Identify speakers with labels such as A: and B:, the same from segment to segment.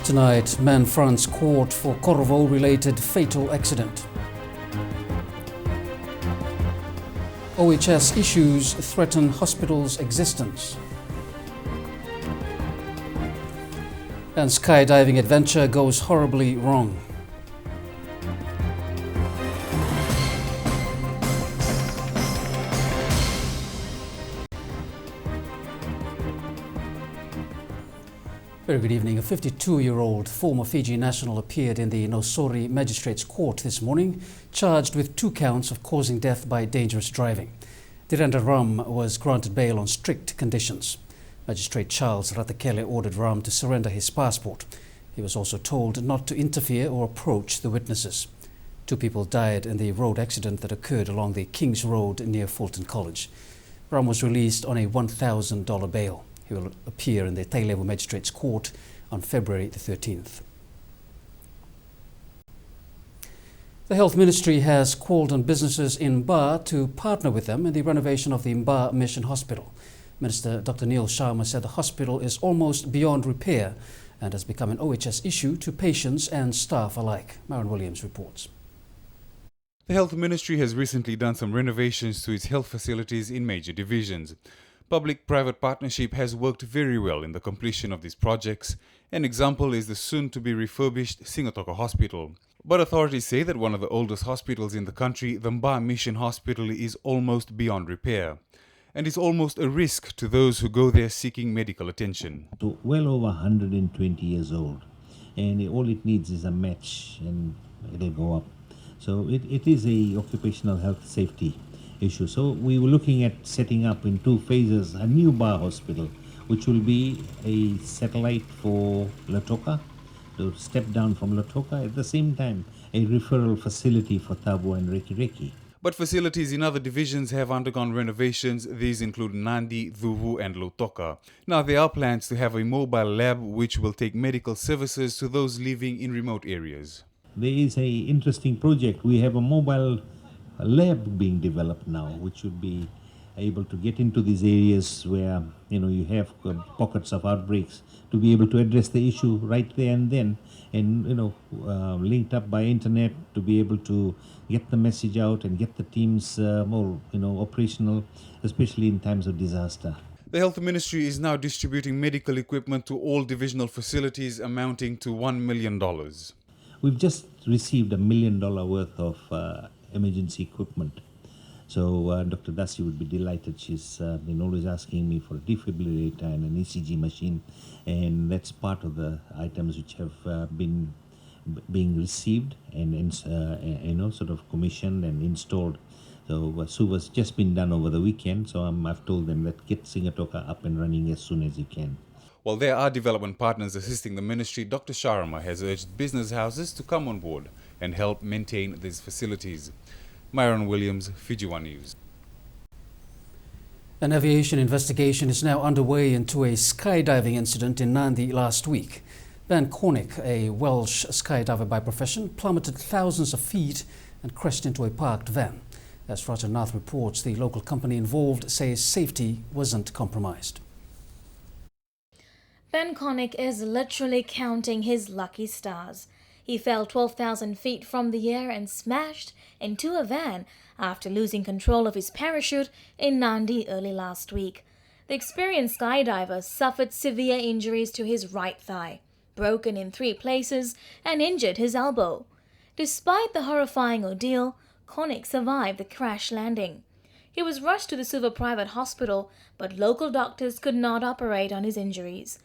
A: Tonight, man fronts court for Corvo-related fatal accident. OHS issues threaten hospital's existence. And skydiving adventure goes horribly wrong. Very good evening. A 52-year-old former Fiji national appeared in the Nosori Magistrates Court this morning, charged with 2 counts of causing death by dangerous driving. Dhirendra Ram was granted bail on strict conditions. Magistrate Charles Ratakele ordered Ram to surrender his passport. He was also told not to interfere or approach the witnesses. 2 people died in the road accident that occurred along the King's Road near Fulton College. Ram was released on a $1,000 bail. He will appear in the Tailevu Magistrates Court on February the 13th. The Health Ministry has called on businesses in Mba to partner with them in the renovation of the Mba Mission Hospital. Minister Dr. Neil Sharma said the hospital is almost beyond repair and has become an OHS issue to patients and staff alike. Myron Williams reports.
B: The Health Ministry has recently done some renovations to its health facilities in major divisions. Public-private partnership has worked very well in the completion of these projects. An example is the soon-to-be refurbished Singatoka Hospital. But authorities say that one of the oldest hospitals in the country, the Mba Mission Hospital, is almost beyond repair and is almost a risk to those who go there seeking medical attention.
C: So well over 120 years old, and all it needs is a match and it'll go up. So it is a occupational health safety issue. So we were looking at setting up in 2 phases a new Mba hospital, which will be a satellite for Lautoka, to step down from Lautoka, at the same time a referral facility for Tabo and Reki Reki.
B: But facilities in other divisions have undergone renovations. These include Nandi, Dhuvu and Lautoka. Now there are plans to have a mobile lab which will take medical services to those living in remote areas.
C: There is an interesting project. We have a mobile lab being developed now, which would be able to get into these areas where you have pockets of outbreaks, to be able to address the issue right there and then, and linked up by internet, to be able to get the message out and get the teams more operational, especially in times of disaster.
B: The Health Ministry is now distributing medical equipment to all divisional facilities amounting to $1 million.
C: We've just received $1 million worth of emergency equipment. So Dr. Dasi would be delighted. She's been always asking me for a defibrillator and an ECG machine, and that's part of the items which have been being received and sort of commissioned and installed. So was just been done over the weekend. So I've told them that get Singatoka up and running as soon as you can.
B: While there are development partners assisting the ministry, Dr. Sharma has urged business houses to come on board and help maintain these facilities. Myron Williams, Fiji One News.
A: An aviation investigation is now underway into a skydiving incident in Nandi last week. Ben Cornick, a Welsh skydiver by profession, plummeted thousands of feet and crashed into a parked van. As Roger Nath reports, the local company involved says safety wasn't compromised.
D: Ben Cornick is literally counting his lucky stars. He fell 12,000 feet from the air and smashed into a van after losing control of his parachute in Nandi early last week. The experienced skydiver suffered severe injuries to his right thigh, broken in 3 places, and injured his elbow. Despite the horrifying ordeal, Cornick survived the crash landing. He was rushed to the Suva Private Hospital, but local doctors could not operate on his injuries.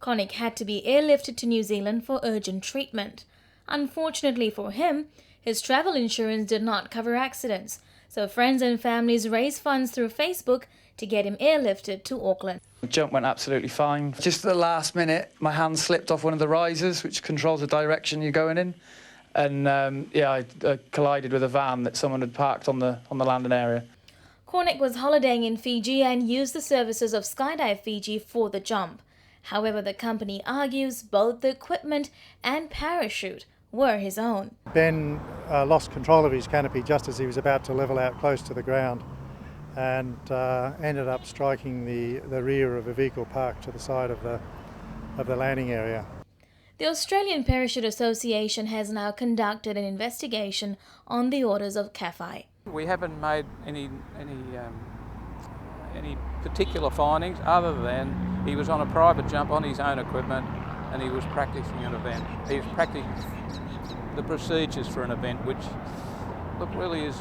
D: Cornick had to be airlifted to New Zealand for urgent treatment. Unfortunately for him, his travel insurance did not cover accidents, so friends and families raised funds through Facebook to get him airlifted to Auckland.
E: The jump went absolutely fine. Just at the last minute, my hand slipped off one of the risers, which controls the direction you're going in. And I collided with a van that someone had parked on the landing area.
D: Cornick was holidaying in Fiji and used the services of Skydive Fiji for the jump. However, the company argues both the equipment and parachute were his own.
F: Ben lost control of his canopy just as he was about to level out close to the ground and ended up striking the rear of a vehicle parked to the side of the landing area.
D: The Australian Parachute Association has now conducted an investigation on the orders of CAFI.
G: We haven't made any particular findings other than he was on a private jump on his own equipment and he was practicing an event. He was practicing the procedures for an event, which really is,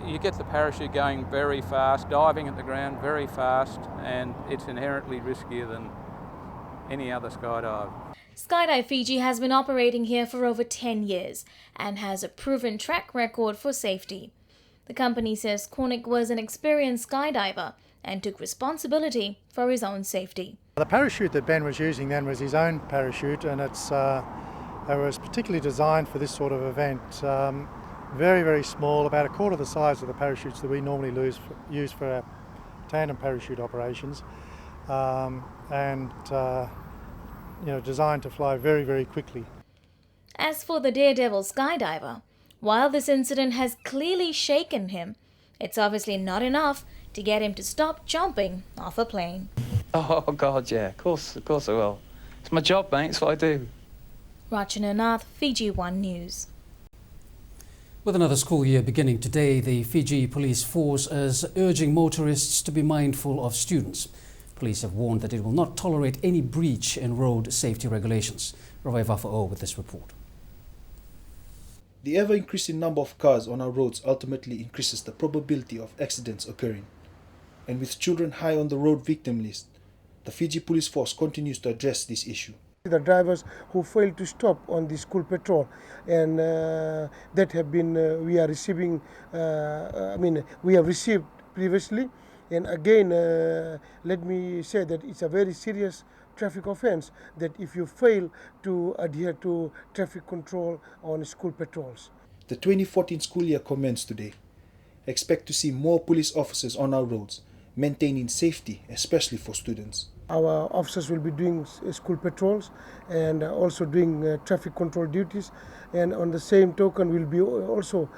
G: you get the parachute going very fast, diving at the ground very fast, and it's inherently riskier than any other skydive.
D: Skydive Fiji has been operating here for over 10 years and has a proven track record for safety. The company says Cornick was an experienced skydiver and took responsibility for his own safety.
F: The parachute that Ben was using then was his own parachute, and it was particularly designed for this sort of event. Very, very small, about a quarter the size of the parachutes that we normally use for our tandem parachute operations, designed to fly very, very quickly.
D: As for the daredevil skydiver, while this incident has clearly shaken him, it's obviously not enough to get him to stop jumping off a plane.
E: Oh, God, yeah, of course I will. It's my job, mate, it's what I do.
D: Rachana Nath, Fiji One News.
A: With another school year beginning today, the Fiji Police Force is urging motorists to be mindful of students. Police have warned that it will not tolerate any breach in road safety regulations. Ravai Vafa'o with this report.
H: The ever-increasing number of cars on our roads ultimately increases the probability of accidents occurring. And with children high on the road victim list, the Fiji Police Force continues to address this issue.
I: The drivers who fail to stop on the school patrol, and that have been we are receiving. We have received previously, and again, let me say that it's a very serious traffic offence. That if you fail to adhere to traffic control on school patrols.
H: The 2014 school year commenced today. Expect to see more police officers on our roads, maintaining safety, especially for students.
I: Our officers will be doing school patrols and also doing traffic control duties, and on the same token we'll be also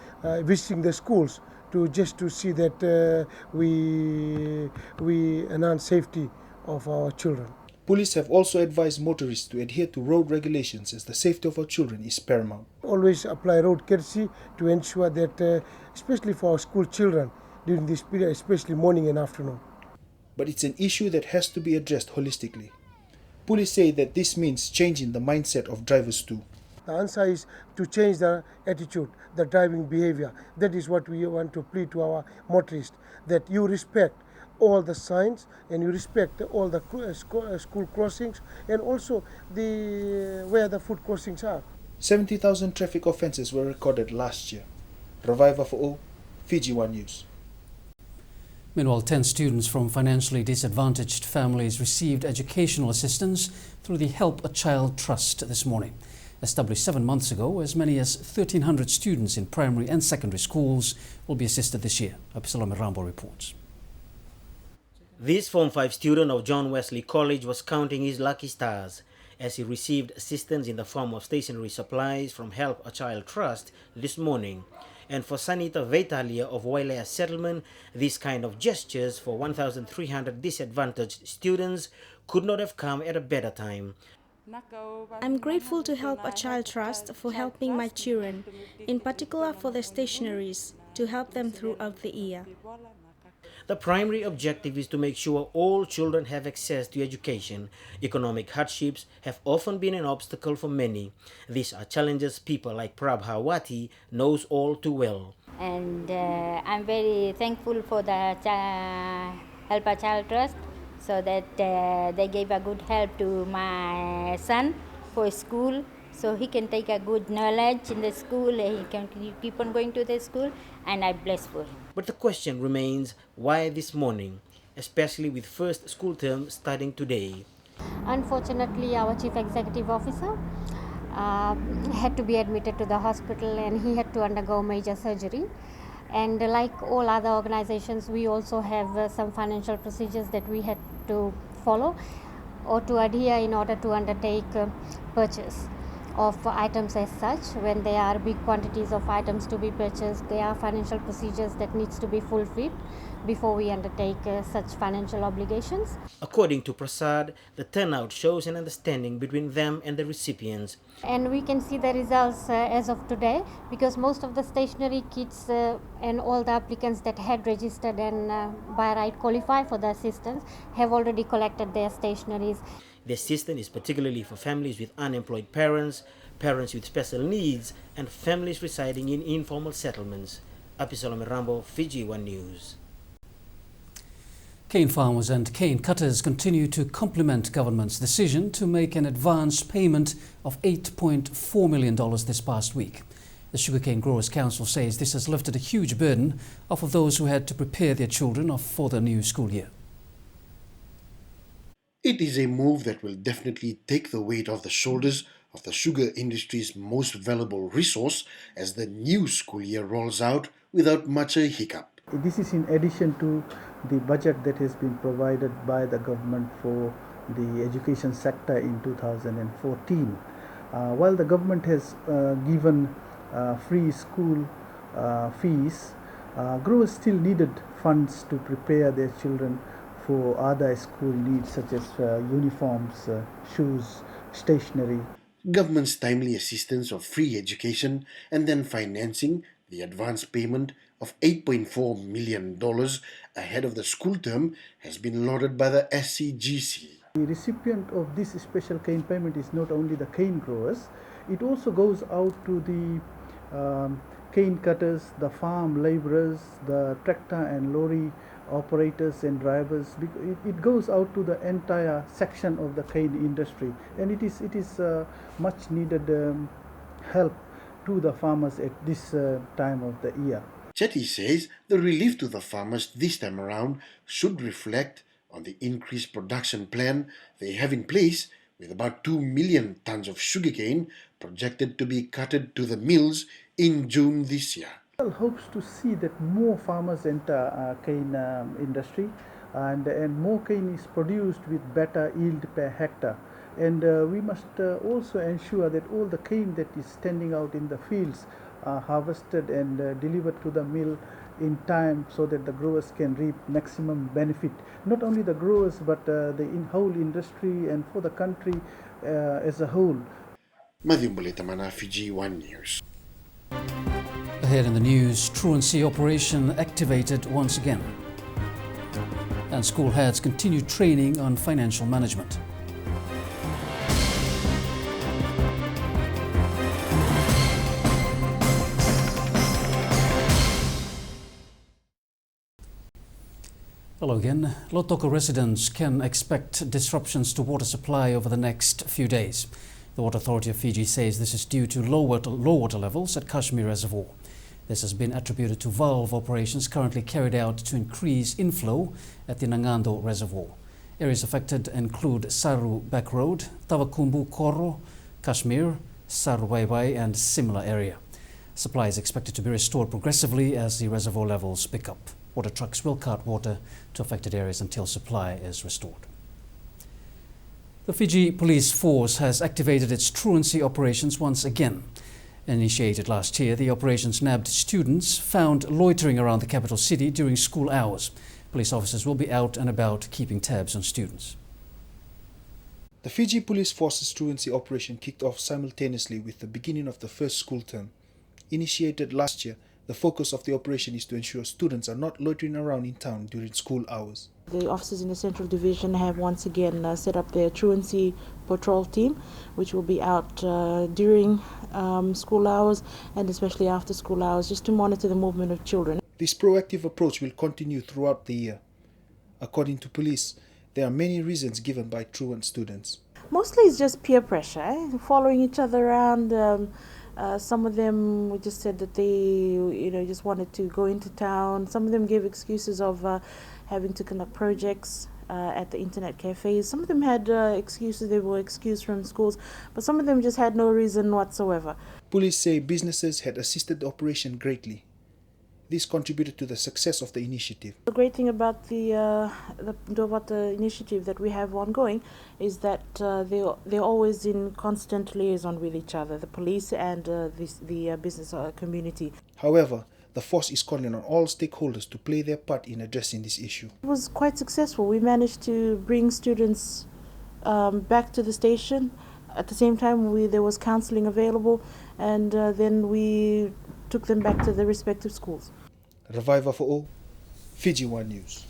I: visiting the schools to see that we enhance safety of our children.
H: Police have also advised motorists to adhere to road regulations as the safety of our children is paramount.
I: Always apply road courtesy to ensure that, especially for our school children, during this period, especially morning and afternoon.
H: But it's an issue that has to be addressed holistically. Police say that this means changing the mindset of drivers too.
I: The answer is to change the attitude, the driving behavior. That is what we want to plead to our motorists, that you respect all the signs and you respect all the school crossings and also where the foot crossings are.
H: 70,000 traffic offences were recorded last year. Ravai Vafa'o, Fiji One News.
A: Meanwhile, 10 students from financially disadvantaged families received educational assistance through the Help a Child Trust this morning. Established 7 months ago, as many as 1,300 students in primary and secondary schools will be assisted this year. Absalom Rambo reports.
J: This Form 5 student of John Wesley College was counting his lucky stars as he received assistance in the form of stationery supplies from Help a Child Trust this morning. And for Sanita Vetalia of Wailea Settlement, this kind of gestures for 1,300 disadvantaged students could not have come at a better time.
K: I'm grateful to Help a Child Trust for helping my children, in particular for the stationeries, to help them throughout the year.
J: The primary objective is to make sure all children have access to education. Economic hardships have often been an obstacle for many. These are challenges people like Prabha Wati knows all too well.
L: And I'm very thankful for the Help a Child Trust, so that they gave a good help to my son for school, so he can take a good knowledge in the school, he can keep on going to the school, and I'm blessed for him.
J: But the question remains, why this morning, especially with first school term starting today?
M: Unfortunately, our Chief Executive Officer had to be admitted to the hospital and he had to undergo major surgery. And like all other organizations, we also have some financial procedures that we had to follow or to adhere in order to undertake purchase. of items as such. When there are big quantities of items to be purchased, there are financial procedures that needs to be fulfilled before we undertake such financial obligations.
J: According to Prasad, the turnout shows an understanding between them and the recipients.
M: And we can see the results as of today, because most of the stationery kits and all the applicants that had registered and by right qualify for the assistance have already collected their stationeries.
J: The assistance is particularly for families with unemployed parents, parents with special needs, and families residing in informal settlements. Apisolome Rambo, Fiji One News.
A: Cane farmers and cane cutters continue to compliment government's decision to make an advance payment of $8.4 million this past week. The Sugarcane Growers Council says this has lifted a huge burden off of those who had to prepare their children for the new school year.
N: It is a move that will definitely take the weight off the shoulders of the sugar industry's most valuable resource as the new school year rolls out without much a hiccup.
O: This is in addition to the budget that has been provided by the government for the education sector in 2014. While the government has given free school fees, growers still needed funds to prepare their children for other school needs such as uniforms, shoes, stationery.
N: Government's timely assistance of free education and then financing the advance payment of $8.4 million ahead of the school term has been lauded by the SCGC.
O: The recipient of this special cane payment is not only the cane growers, it also goes out to the cane cutters, the farm laborers, the tractor and lorry operators and drivers. It goes out to the entire section of the cane industry, and it is much needed help to the farmers at this time of the year.
N: Chetty says the relief to the farmers this time around should reflect on the increased production plan they have in place, with about 2 million tons of sugarcane projected to be carted to the mills in June this year.
O: Hopes to see that more farmers enter cane industry and more cane is produced with better yield per hectare. And we must also ensure that all the cane that is standing out in the fields are harvested and delivered to the mill in time so that the growers can reap maximum benefit. Not only the growers but the whole industry and for the country as a whole.
N: Bulletin, Fiji One News.
A: Ahead in the news, truancy operation activated once again. And school heads continue training on financial management. Hello again. Lotoko residents can expect disruptions to water supply over the next few days. The Water Authority of Fiji says this is due to low water levels at Kashmir Reservoir. This has been attributed to valve operations currently carried out to increase inflow at the Nangando Reservoir. Areas affected include Saru Back Road, Tavakumbu Koro, Kashmir, Saru Baibai and similar area. Supply is expected to be restored progressively as the reservoir levels pick up. Water trucks will cart water to affected areas until supply is restored. The Fiji Police Force has activated its truancy operations once again. Initiated last year, the operations nabbed students found loitering around the capital city during school hours. Police officers will be out and about keeping tabs on students.
H: The Fiji Police Force's truancy operation kicked off simultaneously with the beginning of the first school term. Initiated last year, the focus of the operation is to ensure students are not loitering around in town during school hours.
P: The officers in the Central Division have once again set up their truancy patrol team, which will be out during school hours and especially after school hours, just to monitor the movement of children.
H: This proactive approach will continue throughout the year. According to police, there are many reasons given by truant students.
P: Mostly it's just peer pressure, following each other around. Some of them just said that they, just wanted to go into town. Some of them gave excuses of having to conduct projects at the internet cafes. Some of them had excuses, they were excused from schools, but some of them just had no reason whatsoever.
H: Police say businesses had assisted the operation greatly. This contributed to the success of the initiative.
P: The great thing about the initiative that we have ongoing is that they're always in constant liaison with each other, the police and the business community.
H: However, the force is calling on all stakeholders to play their part in addressing this issue.
P: It was quite successful. We managed to bring students back to the station. At the same time, there was counseling available, and then we took them back to their respective schools.
H: Reviver for all, Fiji One News.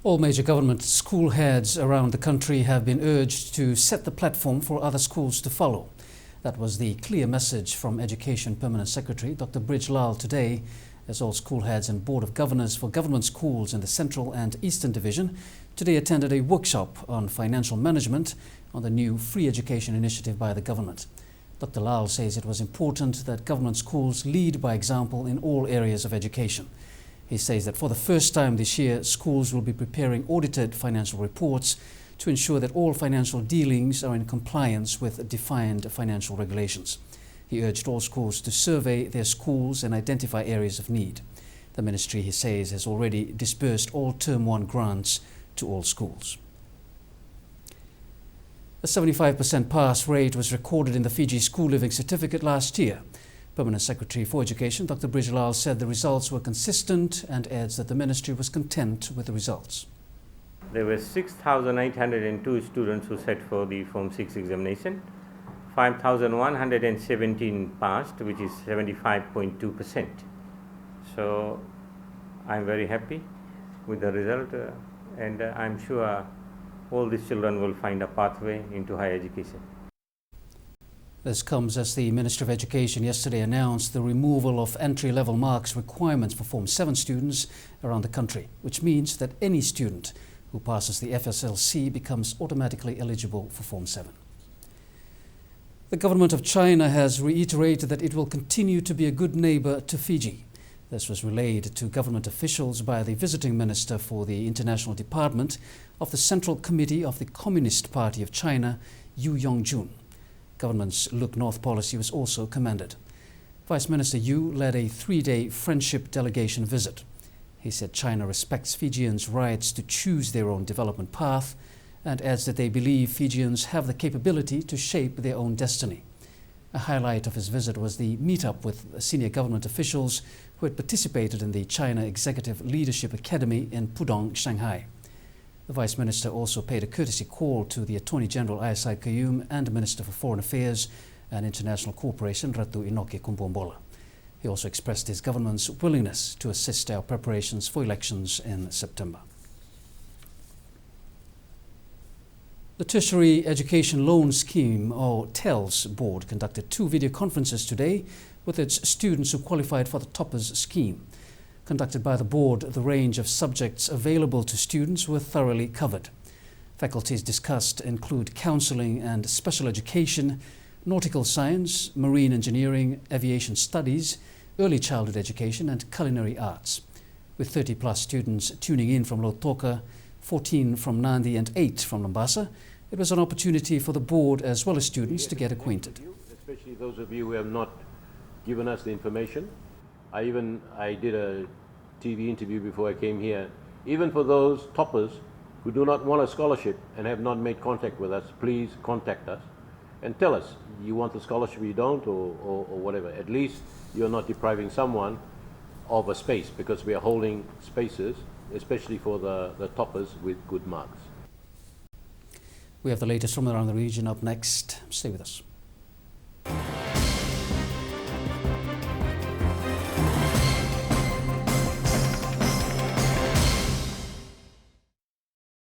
A: All major government school heads around the country have been urged to set the platform for other schools to follow. That was the clear message from Education Permanent Secretary Dr. Bridge Lal today, as all school heads and Board of Governors for government schools in the Central and Eastern Division today attended a workshop on financial management on the new free education initiative by the government. Dr. Lal says it was important that government schools lead by example in all areas of education. He says that for the first time this year, schools will be preparing audited financial reports to ensure that all financial dealings are in compliance with defined financial regulations. He urged all schools to survey their schools and identify areas of need. The ministry, he says, has already disbursed all Term 1 grants to all schools. A 75% pass rate was recorded in the Fiji School Living Certificate last year. Permanent Secretary for Education Dr. Bridge Lal said the results were consistent and adds that the ministry was content with the results.
Q: There were 6,802 students who sat for the Form 6 examination. 5,117 passed, which is 75.2%. So I'm very happy with the result and I'm sure all these children will find a pathway into higher education.
A: This comes as the Minister of Education yesterday announced the removal of entry-level marks requirements for Form 7 students around the country, which means that any student who passes the FSLC becomes automatically eligible for Form 7. The government of China has reiterated that it will continue to be a good neighbor to Fiji. This was relayed to government officials by the visiting minister for the International Department of the Central Committee of the Communist Party of China, Yu Yongjun. Government's Look North policy was also commended. Vice Minister Yu led a 3-day friendship delegation visit. He said China respects Fijians' rights to choose their own development path and adds that they believe Fijians have the capability to shape their own destiny. A highlight of his visit was the meet-up with senior government officials who had participated in the China Executive Leadership Academy in Pudong, Shanghai. The Vice Minister also paid a courtesy call to the Attorney General Isai Qayyum and Minister for Foreign Affairs and International Cooperation Ratu Inoke Kumbombola. He also expressed his government's willingness to assist our preparations for elections in September. The Tertiary Education Loan Scheme, or TELS, board conducted 2 video conferences today with its students who qualified for the Toppers scheme. Conducted by the board, the range of subjects available to students were thoroughly covered. Faculties discussed include counselling and special education, nautical science, marine engineering, aviation studies, early childhood education and culinary arts. With 30+ students tuning in from Lautoka, 14 from Nandi and 8 from Mombasa, it was an opportunity for the board as well as students to get acquainted.
R: Especially those of you who have not given us the information. I did a TV interview before I came here. Even for those toppers who do not want a scholarship and have not made contact with us, please contact us and tell us you want the scholarship, you don't, or whatever. At least you're not depriving someone of a space, because we are holding spaces, especially for the toppers with good marks.
A: We have the latest from around the region up next. Stay with us.